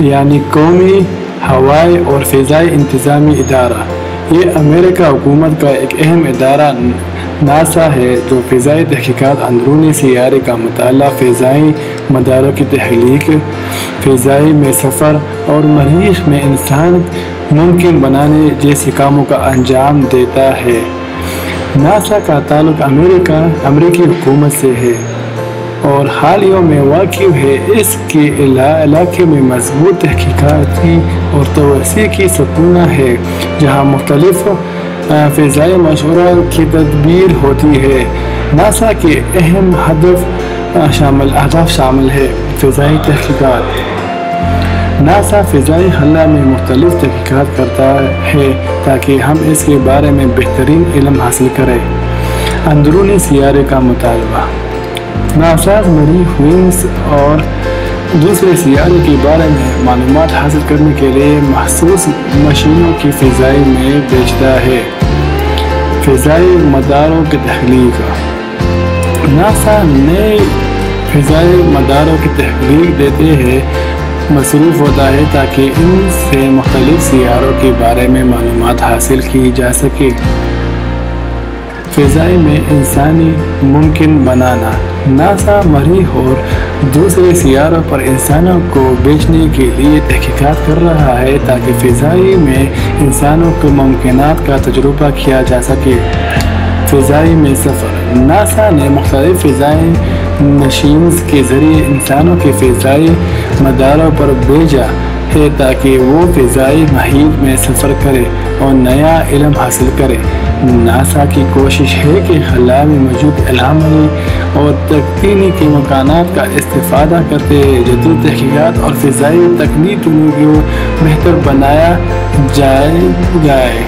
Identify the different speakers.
Speaker 1: یعنی قومی ہوائی اور فضائی انتظامی ادارہ۔ یہ امریکہ حکومت کا ایک اہم ادارہ ناسا ہے جو فضائی تحقیقات، اندرونی سیارے کا مطالعہ، فضائی مداروں کی تخلیق، فضائی میں سفر اور مریخ میں انسان ممکن بنانے جیسے کاموں کا انجام دیتا ہے۔ ناسا کا تعلق امریکی حکومت سے ہے اور حالیہ میں واقع ہے۔ اس کے علاقے میں مضبوط تحقیقاتی اور توسیع کی ستونیں ہے جہاں مختلف فضائی مشوروں کی تدبیر ہوتی ہے۔ ناسا کے اہم اہداف شامل ہیں: فضائی تحقیقات۔ ناسا فضائی خلا میں مختلف تحقیقات کرتا ہے تاکہ ہم اس کے بارے میں بہترین علم حاصل کریں۔ اندرونی سیارے کا مطالعہ۔ ناسا مریخ، وینس اور دوسرے سیارے کے بارے میں معلومات حاصل کرنے کے لیے مخصوص مشینوں کی فضائی میں بھیجتا ہے۔ فضائی مداروں کی تخلیق۔ ناسا نئے فضائی مداروں کی تخلیق دیتے ہیں مصروف ہوتا ہے تاکہ ان سے مختلف سیاروں کے بارے میں معلومات حاصل کی جا سکے۔ فضائی میں انسانی ممکن بنانا۔ ناسا مریخ اور دوسرے سیاروں پر انسانوں کو بھیجنے کے لیے تحقیقات کر رہا ہے تاکہ فضائی میں انسانوں کے ممکنات کا تجربہ کیا جا سکے۔ فضائی میں سفر۔ ناسا نے مختلف فضائی مشینز کے ذریعے انسانوں کے فضائی مداروں پر بھیجا ہے تاکہ وہ فضائی محیط میں سفر کرے اور نیا علم حاصل کرے۔ ناسا کی کوشش ہے کہ خلا میں موجود علامتی اور تکنیکی امکانات کا استفادہ کرتے ہوئے جدید تحقیقات اور فضائی تکنیکوں کو بہتر بنایا جائے۔